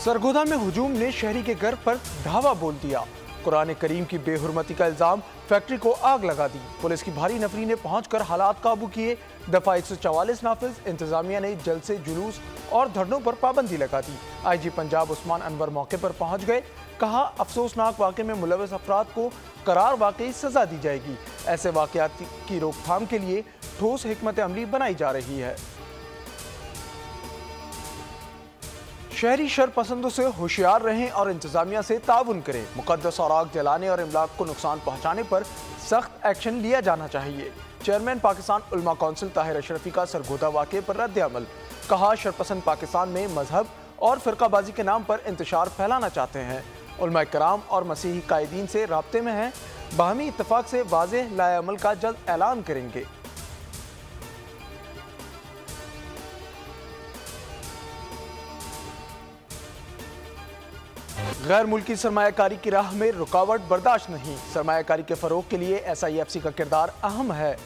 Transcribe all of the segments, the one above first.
सरगोदा में हुजूम ने शहरी के घर पर धावा बोल दिया। कुरान करीम की बेहुरमती का इल्जाम, फैक्ट्री को आग लगा दी। पुलिस की भारी नफरी ने पहुंचकर हालात काबू किए। दफा 144 नाफिज। इंतजामिया ने जलसे, जुलूस और धरनों पर पाबंदी लगा दी। IG पंजाब उस्मान अनवर मौके पर पहुंच गए। कहा, अफसोसनाक वाक़े में मुलविस अफराद को करार वाकई सजा दी जाएगी। ऐसे वाक़यात की रोकथाम के लिए ठोस हिकमत अमली बनाई जा रही है। शहरी शरपसंदों से होशियार रहें और इंतजामिया से ताउन करें। मुकद्दस और आग जलाने और इमलाक को नुकसान पहुंचाने पर सख्त एक्शन लिया जाना चाहिए। चेयरमैन पाकिस्तान उलमा कौंसिल ताहिर अशरफी का सरगोदा वाक़े पर रद्द अमल। कहा, शरपसंद पाकिस्तान में मजहब और फ़िरकाबाजी के नाम पर इंतशार फैलाना चाहते हैं। उलमा कराम और मसीही कायदीन से राब्ते में हैं। बाहमी इत्तफाक से वाज़ेह लाए अमल का जल्द ऐलान करेंगे। गैर मुल्की सरमायाकारी की राह में रुकावट बर्दाश्त नहीं। सरमायाकारी के फ़रोग के लिए SIFC का किरदार अहम है।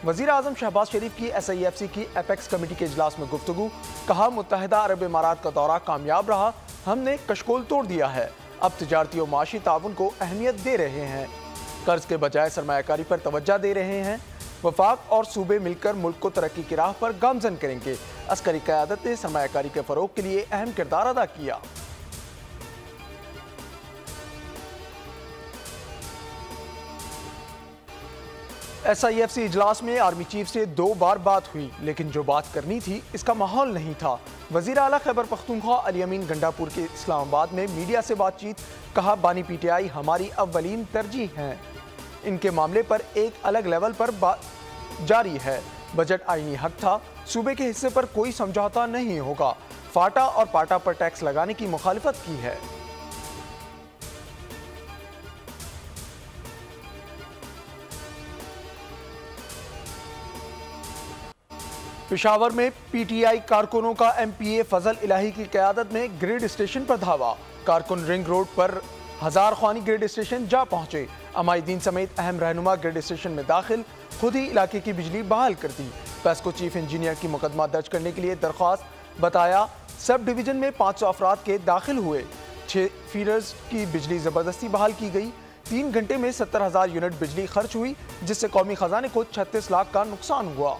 वज़ीर आज़म शहबाज शरीफ की SIFC की एपेक्स कमेटी के इजलास में गुफ्तगू। कहा, मुत्तहिदा अरब इमारात का दौरा कामयाब रहा। हमने कशकोल तोड़ दिया है। अब तिजारती और माशी ताउन को अहमियत दे रहे हैं। कर्ज के बजाय सरमायाकारी पर तवज्जो दे रहे हैं। वफाक और सूबे मिलकर मुल्क को तरक्की की राह पर गामजन करेंगे। अस्करी क़यादत ने सरमायाकारी के फ़रोग के लिए अहम किरदार अदा किया। SIFC इजलास में आर्मी चीफ से 2 बार बात हुई, लेकिन जो बात करनी थी इसका माहौल नहीं था। वज़ीर आला खैबर पख्तूनख्वा अली अमीन गंडापुर के इस्लामाबाद में मीडिया से बातचीत। कहा, बानी PTI हमारी अव्वलीन तरजीह हैं। इनके मामले पर एक अलग लेवल पर बात जारी है। बजट आईनी हक था। सूबे के हिस्से पर कोई समझौता नहीं होगा। फाटा और पाटा पर टैक्स लगाने की मुखालिफत की है। पेशावर में PTI कारकुनों का MPA फजल इलाही की क़यादत में ग्रिड स्टेशन पर धावा। कारकुन रिंग रोड पर हजार ख्वानी ग्रिड स्टेशन जा पहुंचे। अमायदीन समेत अहम रहनुमा ग्रिड स्टेशन में दाखिल। खुद ही इलाके की बिजली बहाल कर दी। पेस्को चीफ इंजीनियर की मुकदमा दर्ज करने के लिए दरख्वास्त। बताया, सब डिवीजन में 500 अफराद के दाखिल हुए। 6 फीडर्स की बिजली ज़बरदस्ती बहाल की गई। 3 घंटे में 70,000 यूनिट बिजली खर्च हुई, जिससे कौमी खजाने को 36 लाख का नुकसान हुआ।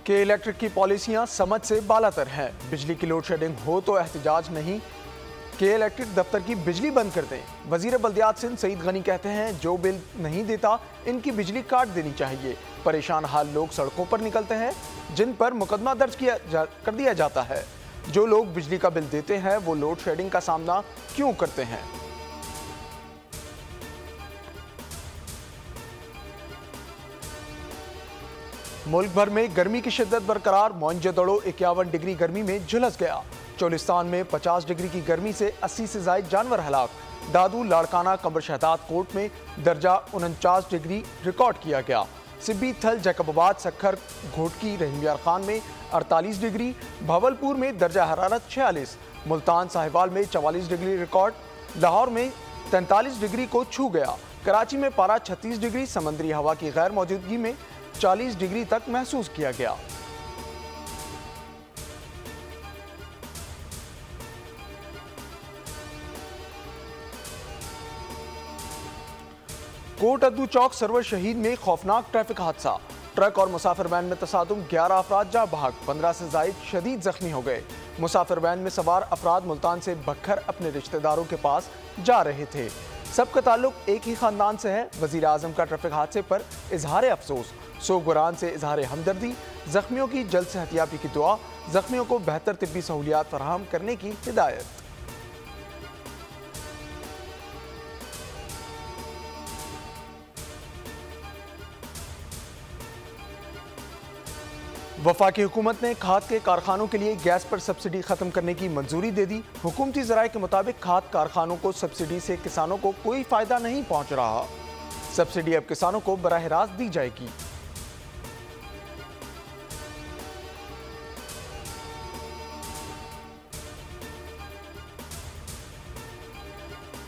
के इलेक्ट्रिक की पॉलिसियां समझ से बालातर हैं। बिजली की लोड शेडिंग हो तो एहतजाज नहीं, के इलेक्ट्रिक दफ्तर की बिजली बंद कर दें। वजीर बल्दियात सिंध सईद गनी कहते हैं, जो बिल नहीं देता इनकी बिजली काट देनी चाहिए। परेशान हाल लोग सड़कों पर निकलते हैं, जिन पर मुकदमा दर्ज कर दिया जाता है। जो लोग बिजली का बिल देते हैं वो लोड शेडिंग का सामना क्यों करते हैं? मुल्क भर में गर्मी की शिद्दत बरकरार। मोइंजोदड़ो 51 डिग्री गर्मी में झुलस गया। चोलिस्तान में 50 डिग्री की गर्मी से 80 से ज्यादा जानवर हलाक। दादू, लाड़काना, कंबर शहदाद कोट में दर्जा 49 डिग्री रिकॉर्ड किया गया। सिब्बी, थल, जैकबाबाद, सखर, घोटकी, रहीमयार खान में 48 डिग्री। भावलपुर में दर्जा हरारत 46। मुल्तान साहिवाल में 44 डिग्री रिकॉर्ड। लाहौर में 43 डिग्री को छू गया। कराची में पारा 36 डिग्री। समंदरी हवा की गैर मौजूदगी में 40 डिग्री तक महसूस किया गया। कोट अद्दू चौक सरवर शहीद में खौफनाक ट्रैफिक हादसा। ट्रक और मुसाफिर वैन में तसादुम, 11 अफराद जा बहक, 15 से जायद शदीद जख्मी हो गए। मुसाफिर वैन में सवार अफराद मुल्तान से बखर अपने रिश्तेदारों के पास जा रहे थे। सबका ताल्लुक एक ही खानदान से है। वजीर आजम का ट्रैफिक हादसे पर इजहार अफसोस। सोगवारान से इजहार हमदर्दी। जख्मियों की जल्द सेहतियाबी की दुआ। जख्मियों को बेहतर तिब्बी सहूलियात फराहम करने की हिदायत। वफाकी हुकूमत ने खाद के कारखानों के लिए गैस पर सब्सिडी खत्म करने की मंजूरी दे दी। हुकूमती ज़राए के मुताबिक खाद कारखानों को सब्सिडी से किसानों को कोई फायदा नहीं पहुंच रहा। सब्सिडी अब किसानों को बराह रास्त दी जाएगी।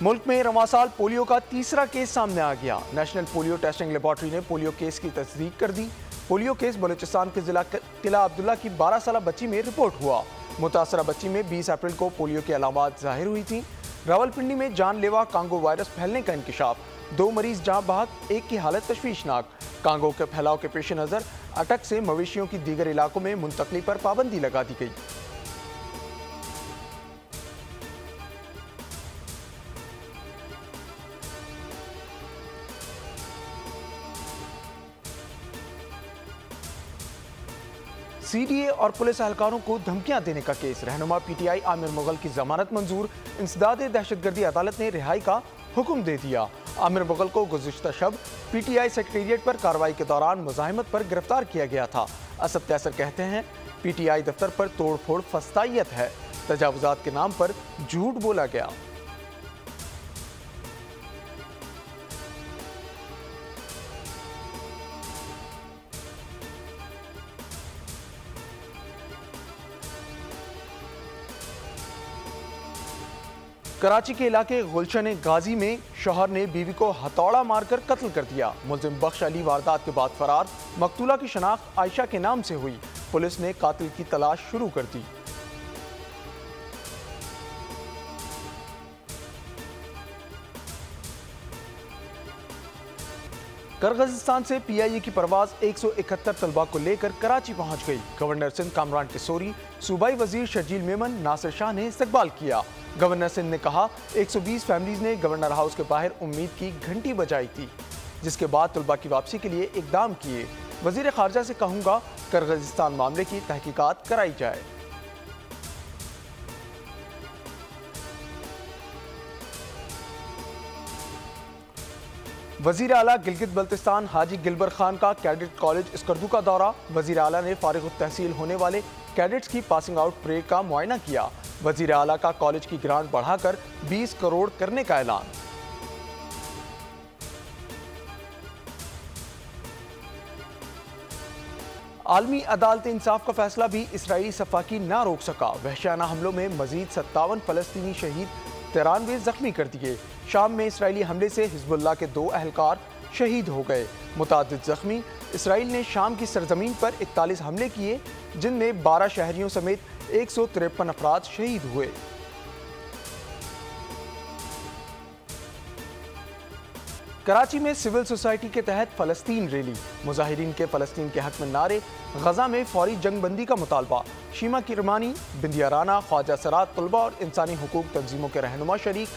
मुल्क में रवां साल पोलियो का तीसरा केस सामने आ गया। नेशनल पोलियो टेस्टिंग लेबॉर्ट्री ने पोलियो केस की तस्दीक कर दी। पोलियो केस बलूचिस्तान के जिला किला अब्दुल्ला की 12 साल बच्ची में रिपोर्ट हुआ। मुतासरा बच्ची में 20 अप्रैल को पोलियो की अलामात जाहिर हुई थी। रावलपिंडी में जानलेवा कांगो वायरस फैलने का इंकिशाफ, 2 मरीज जहां बहक, एक की हालत तशवीशनाक। कांगो के फैलाव के पेश नज़र अटक से मवेशियों की दीगर इलाकों में मुंतकली पर पाबंदी लगा दी गई। सीडीए और पुलिस एहलकारों को धमकियां देने का केस, रहनुमा पीटीआई आमिर मुगल की जमानत मंजूर, इंसदाद दहशतगर्दी अदालत ने रिहाई का हुक्म दे दिया। आमिर मुगल को गुज़िश्ता शब पीटीआई सेक्रेटेरिएट पर कार्रवाई के दौरान मुजाहिमत पर गिरफ्तार किया गया था। असद कैसर कहते हैं पीटीआई दफ्तर पर तोड़फोड़ फस्तायत है, तजावुजात के नाम पर झूठ बोला गया। कराची के इलाके गुलशन गाजी में शौहर ने बीवी को हथौड़ा मारकर कत्ल कर दिया। मुलजिम बख्श अली वारदात के बाद फरार। मकतूला की शनाख्त आयशा के नाम से हुई। पुलिस ने कातिल की तलाश शुरू कर दी। किर्गिस्तान से पीआईए की परवाज 171 तलबा को लेकर कराची पहुंच गई। गवर्नर सिंध कामरान किशोरी, सूबाई वजीर शर्जील मेमन, नासिर शाह ने इस्तकबाल किया। गवर्नर सिंध ने कहा 120 फैमिलीज ने गवर्नर हाउस के बाहर उम्मीद की घंटी बजाई थी, जिसके बाद तलबा की वापसी के लिए इकदाम किए। वजीर खारजा से कहूंगा किर्गिस्तान मामले की तहकीकात कराई जाए। वजीर आला गिलगित बल्तिस्तान हाजी गिलबर खान का कैडेट कॉलेज स्कर्दू का दौरा। वजीर आला ने फारिग तहसील होने वाले कैडेट्स की पासिंग आउट परेड का मुआयना किया। वजीर आला का कॉलेज की ग्रांट बढ़ाकर 20 करोड़ करने का ऐलान। आलमी अदालत इंसाफ का फैसला भी इसराइली सफाकी ना रोक सका। वहशियाना हमलों में मजीद 57 फलस्तीनी शहीद, 93 जख्मी कर दिए। शाम में इसराइली हमले से हिजबुल्लाह के 2 अहलकार शहीद हो गए, मुतादिद जख्मी। इसराइल ने शाम की सरजमीन पर 41 हमले किए, जिनमें 12 शहरियों समेत 153 अफराद शहीद हुए। कराची में सिविल सोसाइटी के तहत फलस्तीन रैली। मुजाहिरीन के फलस्तीन के हक में नारे, गजा में फौरी जंगबंदी का मुतालबा। शीमा किरमानी, बिंदिया राना, ख्वाजा सरात, तलबा और इंसानी हुकूक तंजीमों के रहनुमा शरीक।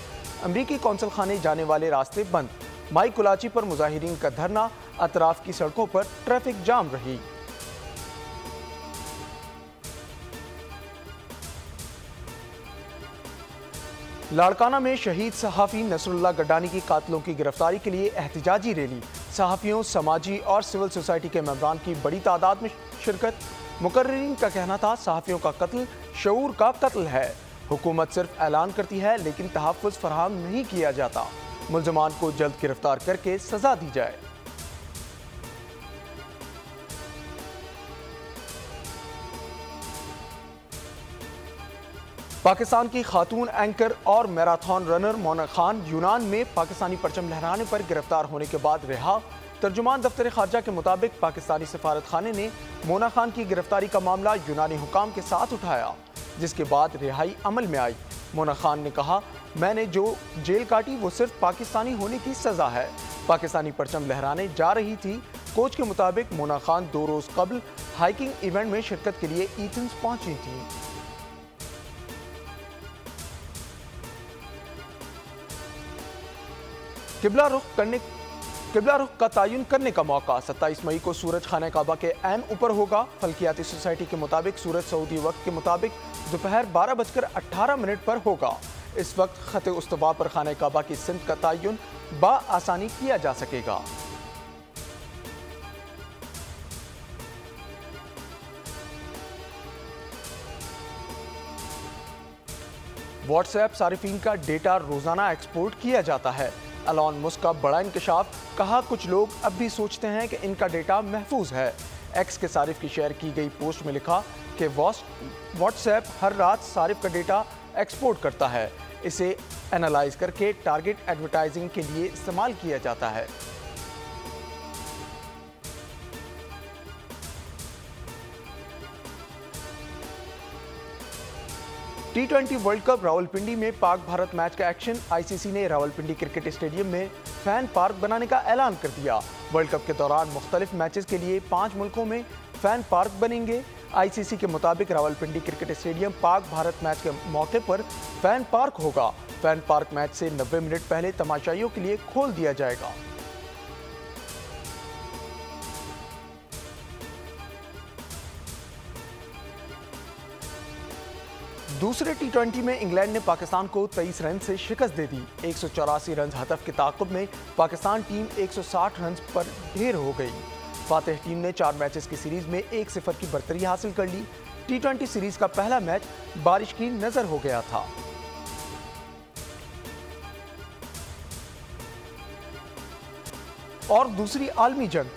अमरीकी कौंसल खाने जाने वाले रास्ते बंद। माई कुलाची पर मुजाहिरीन का धरना, अतराफ की सड़कों पर ट्रैफिक जाम रही। लाड़काना में शहीद सहाफ़ी नसरुल्लाह गड्डानी की कातिलों की गिरफ्तारी के लिए एहतिजाजी रैली। सहाफ़ियों, समाजी और सिविल सोसाइटी के मेंबरान की बड़ी तादाद में शिरकत। मुकर्रिरीन का कहना था सहाफ़ियों का कत्ल शऊर का कत्ल है। हुकूमत सिर्फ ऐलान करती है लेकिन तहफ़्फ़ुज़ फराहम नहीं किया जाता। मुल्ज़िमान को जल्द गिरफ्तार करके सजा दी जाए। पाकिस्तान की खातून एंकर और मैराथन रनर मोना खान यूनान में पाकिस्तानी परचम लहराने पर गिरफ्तार होने के बाद रिहा। तर्जुमान दफ्तर खारजा के मुताबिक पाकिस्तानी सफारत खाने ने मोना खान की गिरफ्तारी का मामला यूनानी हुकाम के साथ उठाया, जिसके बाद रिहाई अमल में आई। मोना खान ने कहा, मैंने जो जेल काटी वो सिर्फ पाकिस्तानी होने की सजा है। पाकिस्तानी परचम लहराने जा रही थी। कोच के मुताबिक मोना खान 2 रोज कबल हाइकिंग इवेंट में शिरकत के लिए एथेंस पहुंची थी। किबला रुख का तयन करने का मौका 27 मई को सूरज खाना काबा के ऐन ऊपर होगा। फल्कियाती सोसाइटी के मुताबिक सूरज सऊदी वक्त के मुताबिक दोपहर 12:18 पर होगा। इस वक्त खत उस्तवा पर खाना काबा की सिमत का तयन बआसानी किया जा सकेगा। व्हाट्सएप सारिफीन का डेटा रोजाना एक्सपोर्ट किया जाता है। एलॉन मस्क का बड़ा इंकशाफ, कहा कुछ लोग अब भी सोचते हैं कि इनका डेटा महफूज है। एक्स के सारिफ की शेयर की गई पोस्ट में लिखा कि व्हाट्सएप हर रात सारिफ का डेटा एक्सपोर्ट करता है। इसे एनालाइज करके टारगेट एडवर्टाइजिंग के लिए इस्तेमाल किया जाता है। T20 वर्ल्ड कप रावलपिंडी में पाक भारत मैच का एक्शन। आईसीसी ने रावलपिंडी क्रिकेट स्टेडियम में फैन पार्क बनाने का ऐलान कर दिया। वर्ल्ड कप के दौरान मुख्तलिफ मैचेस के लिए 5 मुल्कों में फैन पार्क बनेंगे। आईसीसी के मुताबिक Rawalpindi cricket stadium Pak Bharat match के मौके पर फैन पार्क होगा। फैन पार्क मैच से 90 मिनट पहले तमाशाइयों के लिए खोल दिया जाएगा। दूसरे T20 में इंग्लैंड ने पाकिस्तान को 23 रन से शिकस्त दे दी। 184 रन हदफ के ताक़ुब में पाकिस्तान टीम 160 रन पर ढेर हो गई। फातिह टीम ने 4 मैचेस की सीरीज में 1-0 की बरतरी हासिल कर ली। T20 सीरीज का पहला मैच बारिश की नजर हो गया था। और दूसरी आलमी जंग,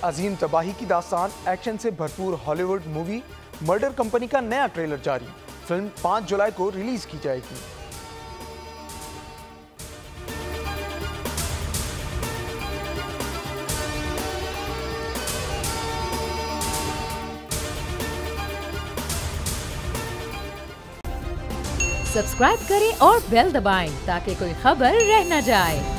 अजीम तबाही की दास्तान, एक्शन से भरपूर हॉलीवुड मूवी मर्डर कंपनी का नया ट्रेलर जारी। फिल्म 5 जुलाई को रिलीज की जाएगी। सब्सक्राइब करें और बेल दबाएं ताकि कोई खबर रह न जाए।